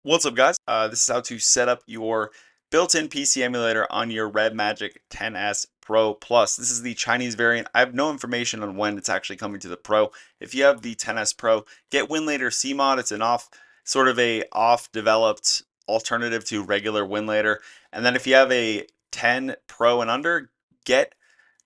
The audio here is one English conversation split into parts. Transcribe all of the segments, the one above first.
What's up, guys? This is how to set up your built-in PC emulator on your Redmagic 10S Pro Plus. This is the Chinese variant. I have no information on when it's actually coming to the Pro. If you have the 10S Pro, get WinLater CMod. It's an sort of a off-developed alternative to regular WinLater. And then if you have a 10 Pro and under, get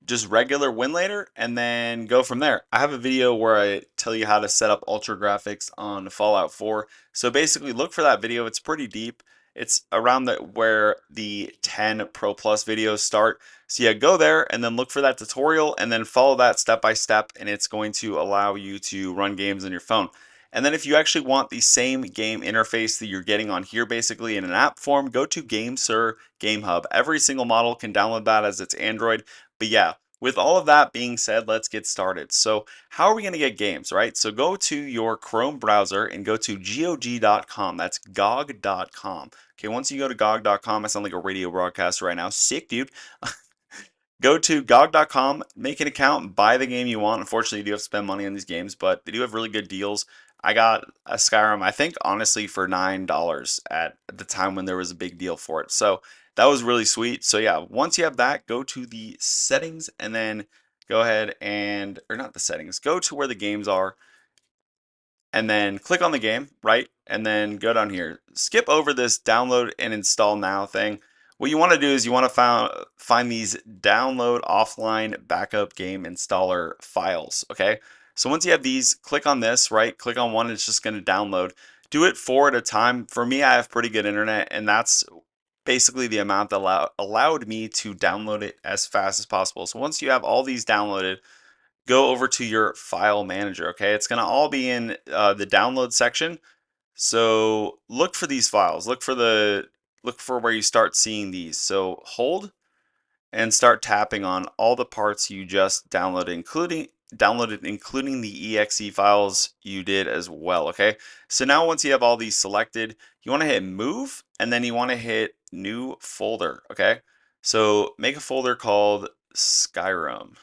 just regular WinLater and then go from there. I have a video where I tell you how to set up ultra graphics on Fallout 4. So basically look for that video. It's pretty deep. It's around where the 10 Pro Plus videos start. So yeah, go there and then look for that tutorial and then follow that step by step, and it's going to allow you to run games on your phone. And then if you actually want the same game interface that you're getting on here basically in an app form, go to GameSir Game Hub. Every single model can download that as its Android. But yeah, with all of that being said, let's get started. So how are we going to get games, right? So go to your Chrome browser and go to GOG.com. That's GOG.com. Okay, once you go to GOG.com, I sound like a radio broadcaster right now. Sick, dude. Go to GOG.com, make an account, buy the game you want. Unfortunately, you do have to spend money on these games, but they do have really good deals. I got a Skyrim, I think, honestly, for $9 at the time when there was a big deal for it. So that was really sweet. So yeah, once you have that, go to the settings and then go ahead and, or not the settings, go to where the games are and then click on the game, right? And then go down here. Skip over this download and install now thing. What you want to do is you want to find these download offline backup game installer files, okay? So once you have these, click on this, right? Click on one, it's just going to download. Do it 4 at a time. For me, I have pretty good internet, and that's basically the amount that allowed me to download it as fast as possible. So once you have all these downloaded, go over to your file manager, okay? It's going to all be in the download section. So look for these files. Look for where you start seeing these. So hold and start tapping on all the parts you just downloaded, including the exe files you did as well, okay? So now once you have all these selected, you want to hit move and then you want to hit new folder, okay? So make a folder called Skyrim.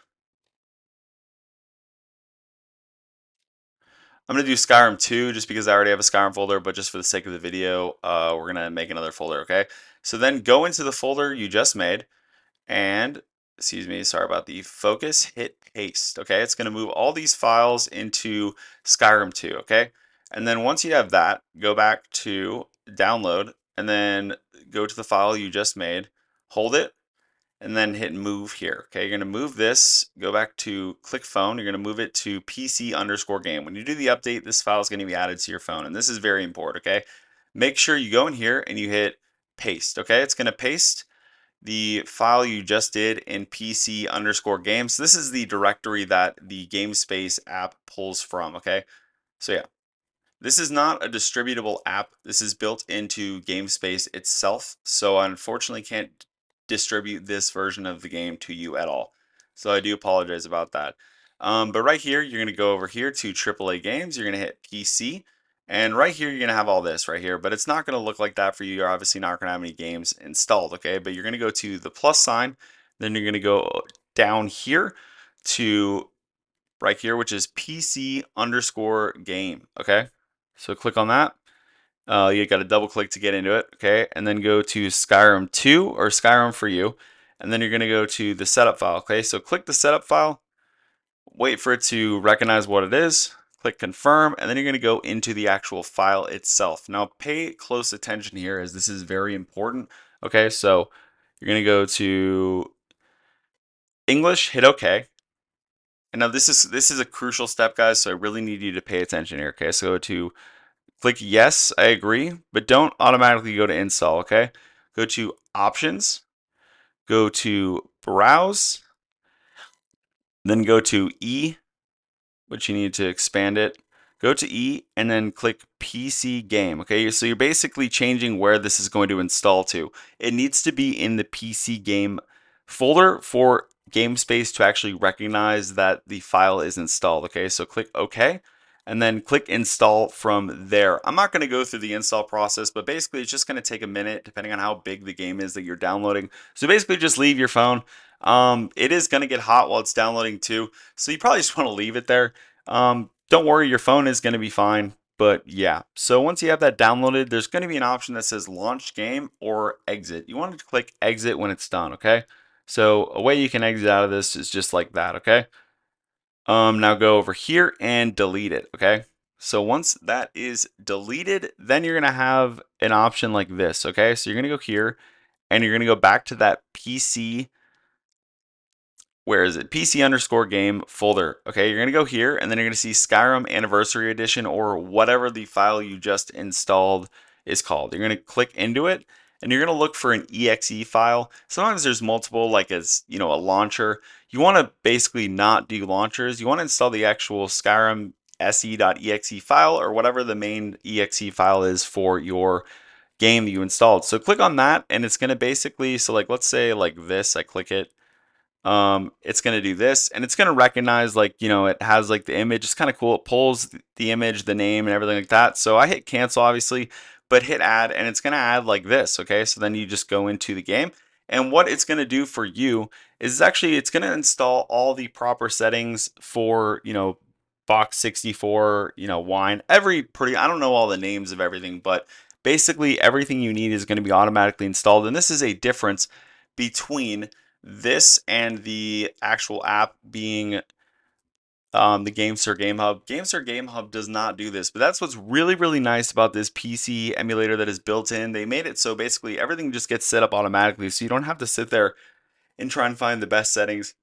I'm going to do Skyrim 2 just because I already have a Skyrim folder, but just for the sake of the video, we're going to make another folder, okay? So then go into the folder you just made and, excuse me, sorry about the focus, hit paste, okay? It's going to move all these files into Skyrim 2, okay? And then once you have that, go back to download and then go to the file you just made, hold it, and then hit move here. Okay, you're going to move this, go back to click phone, you're going to move it to PC underscore game. When you do the update, this file is going to be added to your phone, and this is very important, okay? Make sure you go in here and you hit paste, okay? It's going to paste the file you just did in PC underscore game. So this is the directory that the GameSpace app pulls from, okay? So yeah, this is not a distributable app. This is built into GameSpace itself, so I unfortunately can't distribute this version of the game to you at all. So I do apologize about that. But right here, you're going to go over here to AAA Games. You're going to hit PC. And right here, you're going to have all this right here. But it's not going to look like that for you. You're obviously not going to have any games installed, okay? But you're going to go to the plus sign. Then you're going to go down here to right here, which is PC underscore game, okay? So click on that. You got to double click to get into it, okay? And then go to Skyrim 2 or Skyrim for you. And then you're going to go to the setup file, okay? So click the setup file, wait for it to recognize what it is, click confirm, and then you're going to go into the actual file itself. Now pay close attention here as this is very important, okay? So you're going to go to English, hit OK. And now this is a crucial step, guys, so I really need you to pay attention here, okay? So go to click yes, I agree, but don't automatically go to install, okay? Go to options, go to browse, then go to E, which you need to expand it. Go to E and then click PC game, okay? So you're basically changing where this is going to install to. It needs to be in the PC game folder for GameSpace to actually recognize that the file is installed, okay? So click OK and then click install from there. I'm not going to go through the install process, but basically it's just going to take a minute depending on how big the game is that you're downloading. So basically just leave your phone. It is going to get hot while it's downloading too, so you probably just want to leave it there. Don't worry, your phone is going to be fine. But yeah, so once you have that downloaded, there's going to be an option that says launch game or exit. You want to click exit when it's done, okay? So a way you can exit out of this is just like that, okay? Now go over here and delete it, okay? So once that is deleted, then you're gonna have an option like this, okay? So you're gonna go here and you're gonna go back to that PC, where is it? PC underscore game folder. Okay, you're gonna go here and then you're gonna see Skyrim Anniversary Edition or whatever the file you just installed is called. You're gonna click into it and you're gonna look for an exe file. Sometimes there's multiple, like as you know, a launcher. You want to basically not do launchers. You want to install the actual Skyrim se.exe file or whatever the main exe file is for your game that you installed. So click on that and it's gonna basically, so like let's say like this, I click it, it's going to do this and it's going to recognize, like, you know, it has like the image. It's kind of cool. It pulls the image, the name and everything like that. So I hit cancel obviously, but hit add and it's going to add like this. Okay. So then you just go into the game and what it's going to do for you is actually it's going to install all the proper settings for, you know, box 64, you know, wine, every pretty, I don't know all the names of everything, but basically everything you need is going to be automatically installed. And this is a difference between this and the actual app being the GameSir Game Hub. GameSir Game Hub does not do this, but that's what's really, really nice about this PC emulator that is built in. They made it so basically everything just gets set up automatically, so you don't have to sit there and try and find the best settings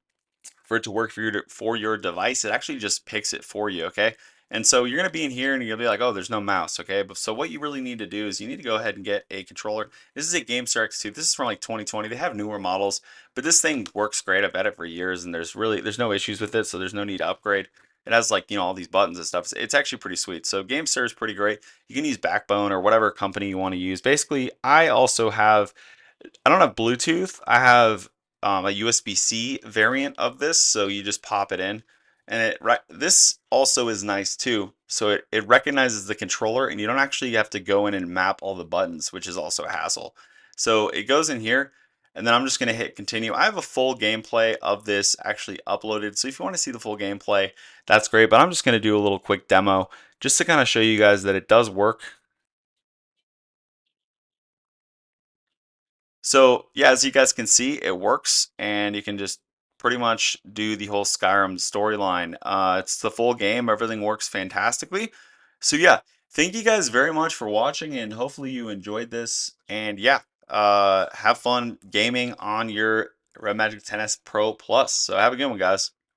for it to work for your device. It actually just picks it for you, okay? And so you're going to be in here and you'll be like, oh, there's no mouse, okay? But so what you really need to do is you need to go ahead and get a controller. This is a GameStar X2. This is from like 2020. They have newer models, but this thing works great. I've had it for years and there's no issues with it, so there's no need to upgrade. It has, like, you know, all these buttons and stuff. It's actually pretty sweet. So GameStar is pretty great. You can use Backbone or whatever company you want to use. Basically, I don't have Bluetooth. I have a USB-C variant of this, so you just pop it in, and this also is nice too. So it recognizes the controller, and you don't actually have to go in and map all the buttons, which is also a hassle. So it goes in here, and then I'm just going to hit continue. I have a full gameplay of this actually uploaded, so if you want to see the full gameplay, that's great. But I'm just going to do a little quick demo just to kind of show you guys that it does work. So yeah, as you guys can see, it works, and you can just pretty much do the whole Skyrim storyline. It's the full game. Everything works fantastically. So yeah, thank you guys very much for watching, and hopefully you enjoyed this. And yeah, have fun gaming on your Redmagic 10S Pro Plus. So have a good one, guys.